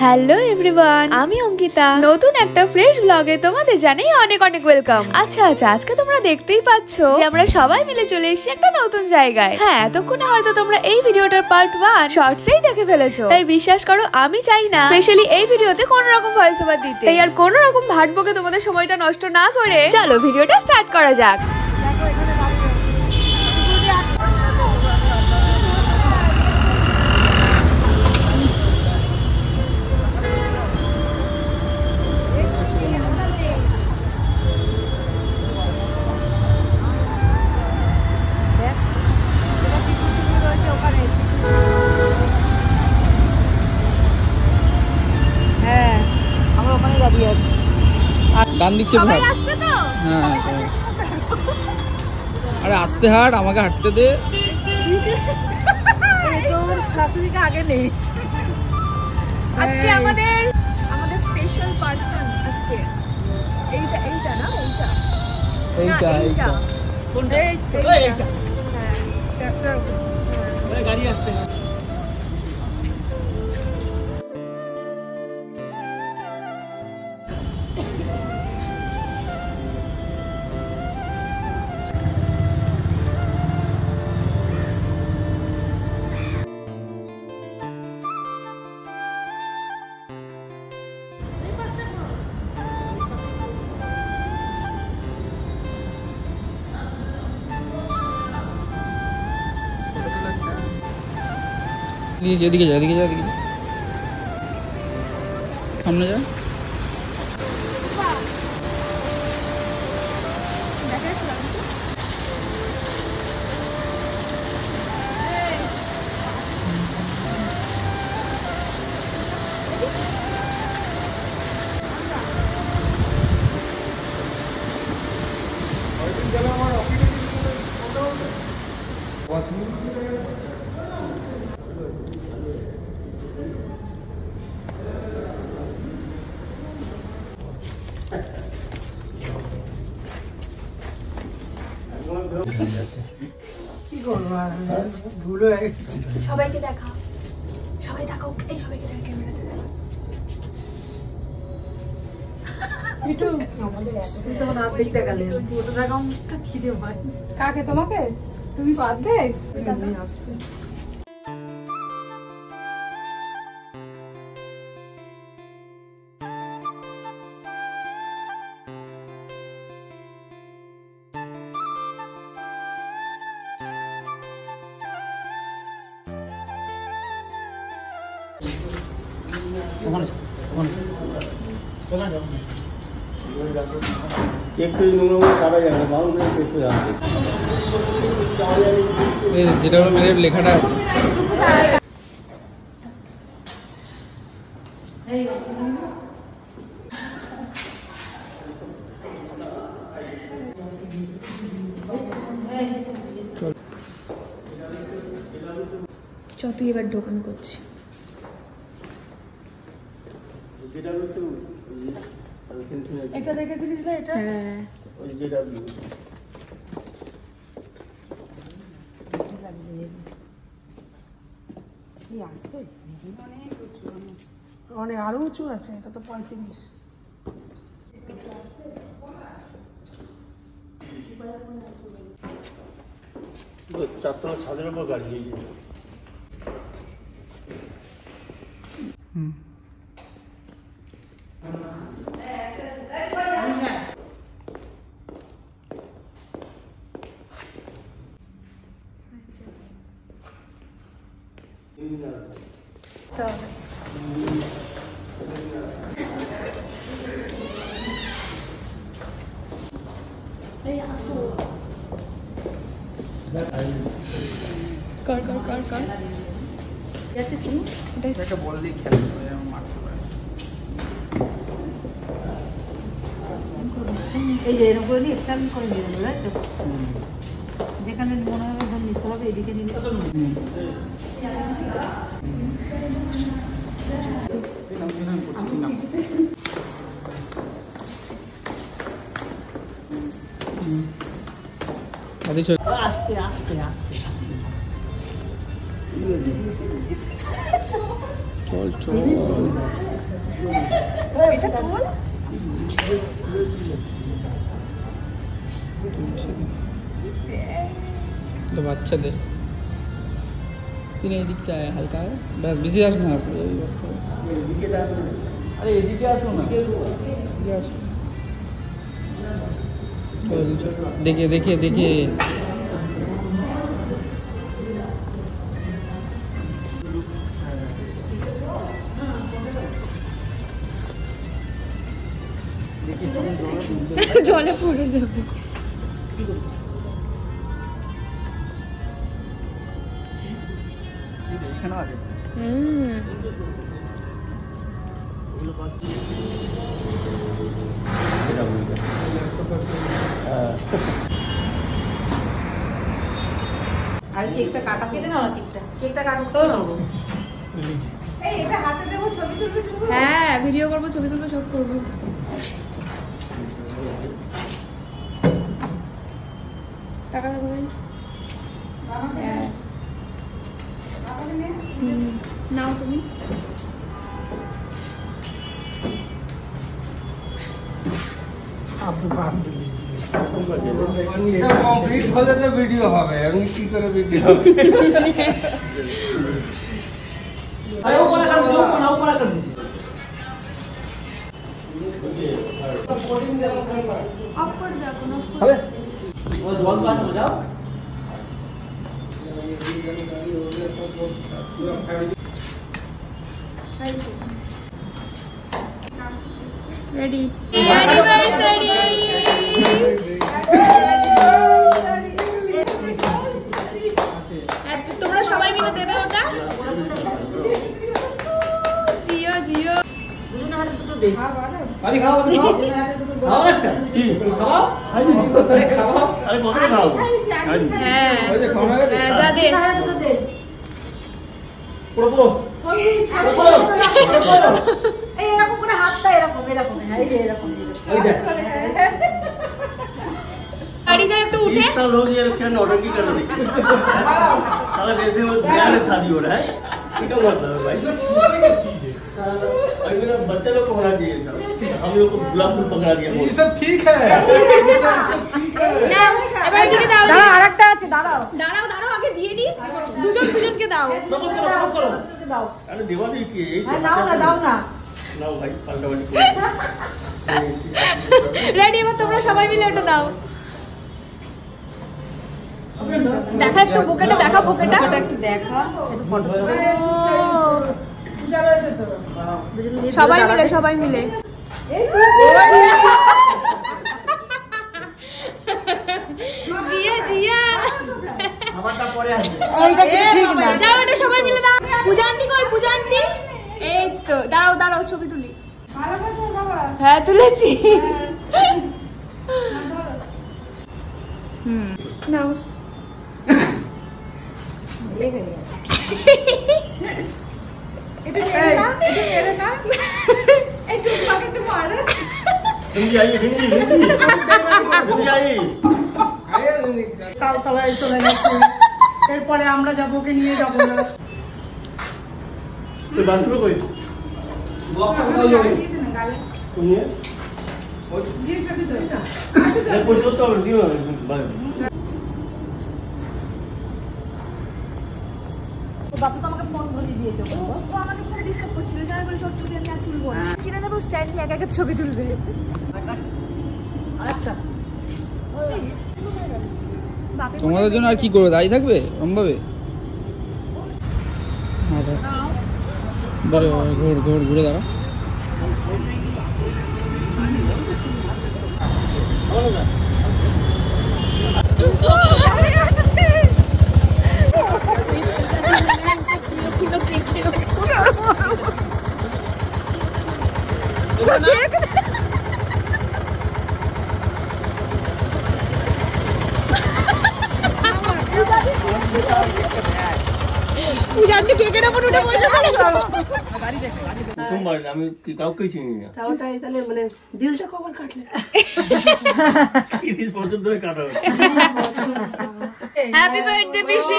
Hello everyone, আমি অঙ্কিতা। নতুন একটা ফ্রেশ ব্লগে তোমাদের জানাই অনেক অনেক ওয়েলকাম। আচ্ছা আজকে তোমরা দেখতেই পাচ্ছ যে আমরা সবাই মিলে চলে এসেছি একটা নতুন জায়গায়। হ্যাঁ, এতক্ষণে হয়তো তোমরা এই ভিডিওটার পার্ট 1 শর্টসেই দেখে ফেলেছো, তাই বিশ্বাস করো আমি চাই না স্পেশালি এই ভিডিওতে কোনো রকম ভয়েস ওভার দিতে। তাই আর কোনো রকম ভাটবকে তোমাদের সময়টা নষ্ট না করে চলো ভিডিওটা স্টার্ট করা যাক। ডান দিচ্ছে ভাই, হ্যাঁ আরে আস্তে হাঁট, আমাকে হাঁটতে দে। শাশুড়িকে আগে নেই। আজকে আমাদের স্পেশাল পারসন আজকে এইটা না এইটা কোনটা? এইটা হ্যাঁ, গাড়ি আসছে। এদিকে যা, এদিকে যা, এদিকে যা, সামনে যা। কি করবো, ভুল হয়ে গেছে। সবাইকে দেখা, সবাই দেখাও, এই সবাইকে দেখা, ক্যামেরাতে দেখা। কাকে? তোমাকে? তুমি বাদ দে। আসতে যেটা মেয়ের লেখাটা আছে তুই এবার ঢোকানো করছি। এটা দেখেছিলিস না? এটা হ্যাঁ অনেক আরো উঁচু আছে। এটা তো 35। চারতলা ছাদের উপর গাড়ি। কর কর কর কর যাচ্ছে শুনো, একটা বল দিয়ে খেলা মারতে পারে। এই যে এরকম করে নিয়ে একটা আমি করে নিয়ে তাই তো, যেখানে মনে হবে ধর নিতে হবে এদিকে নিলে আস্তে আস্তে আস্তে চল চল তো বাচ্চাদের তিনি এদিকটা আয় হালকা ব্যাস বেশি আস না আরে এদিকে আসো না এদিকে আসো দেখে দেখে দেখে জলে পড়ে যাবে। এখানে আছে আর কেকটা কাটা কেটে নাও, কেকটা কাটো তো নাও। এই এটা হাতে দেবো, ছবি তুলবো। হ্যাঁ ভিডিও করবো, ছবি তুলবো, সব করবো। টাকা দাও ভাই। হ্যাঁ নাও তুমি। কমপ্লিট হলে তো ভিডিও হবে, আমি কি করে ভিডিও হবে? আরে ও কোনা কাট দাও, কোনা উপরে কাট দিছি। অফ করে দাও কোনো। হবে ও জল পাস হয়ে যাও। Ready anniversary. তোমরা সবাই মিলে দেবে ওটা। জিও জিও দুজনের হাতে দুটো দে। পানি খাও, দুজনের হাতে দুটো দে। খাও একটা কি খাও খাই দিছি, আরে খাও, আরে কত খাও? হ্যাঁ যা দে। দুজনের হাতে দুটো দে। প্রপোজ এই এরকম করে হাতটা এরকম এরকম, হ্যাঁ এই যে এরকম এই দেখ गाड़ी जाए तो उठे। 20 साल हो गया, क्या नौटंकी कर रहे थे? साला जैसे वो नया में शादी हो रहा है, क्या मतलब है भाई? अभी मेरा बच्चा लोग को होना चाहिए सर, हम लोग को गुलाम फूल पकड़ा दिया। ये सब ठीक है, ये सब ठीक है। না এবার এদিকে দাও। দাঁড়াও, আরেকটা আছে, দাঁড়াও। দাঁড়াও দাঁড়াও আগে দিয়ে দি। দুজন দুজনকে দাও। দুজনকে দাও। अरे देवा नहीं किए, হ্যাঁ নাও না, দাও না। ना भाई पलटा वाली को। রেডি এবার তোমরা সবাই মিলে ওটা দাও। দেখা একটু বুকেটা, দেখা বুকেটা। একটু দেখা, একটু ফটো। ও পূজা রয়েছে তো। দুজন মিলে সবাই মিলে, সবাই মিলে। জিয়া জিয়া আমারটা পরে আসবে। এইটা কি ঠিক না। যাও এটা সবাই মিলে দাও। পূজা আন্টি কই? পূজা আন্টি এই তো। দাঁড়াও দাঁড়াও ছবি তুলি। ভালো করে তোর বাবা। হ্যাঁ তুলেছি। নাও এটা মেরে না, এটা মেরে না। একটু আমাকে একটু মারো। हिंदी आई, हिंदी आई। তাও তলায় চলে গেছে। এরপরে আমরা যাবো, ওকে নিয়ে যাবো না। तो बाथरूम कोई सुनिए कुछ तो दियो বাপু তো আমাকে ফোন ধরিয়ে দিয়েছে। ও আমাকে পুরো ডিস্টার্ব করছিল। যারা বলেছে ওর ছবি আমি আর তুলবো না। কিনে দেবো স্ট্যান্ড নিয়ে একা একা ছবি তুলবে। আচ্ছা তোমাদের জন্য আর কি করবে, দাঁড়িয়ে থাকবে রমভাবে? ঘুর ঘুর ঘুরে দাঁড়া। পূজান্টি কেকের ওপর উঠে বসে পড়েছে। প্রথমবার আমি কি কাউকে চিনি না। তাওটাই তাহলে মানে দিলটা কখন কাটলে? 30 বছর ধরে কাটা হচ্ছে। হ্যাপি বার্থডে পিসি।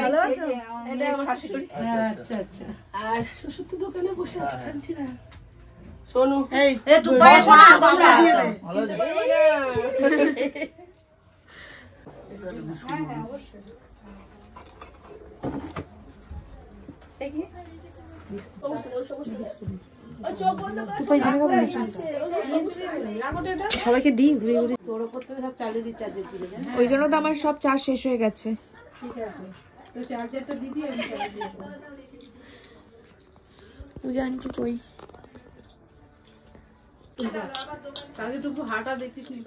ভালো আছো? এটা আমার শাশুড়ি। আচ্ছা আচ্ছা। আর শ্বশুর তো দোকানে বসে আছে, খাচ্ছি না। সোনু এই একটু পায়েস না তোমরা দিয়ে দে ভালো আছে সবাইকে দিই ঘুরে ঘুরে, তোর উপর থেকে সব চালিয়ে দিই চার্জার দিলে ওই জন্য তো আমার সব চার্জ শেষ হয়ে গেছে। ঠিক আছে তো চার্জারটা দিবি আমি চার্জ দিয়ে দেবো পূজা আনছি কই চার্জারটুকু হাঁটা দেখিস নি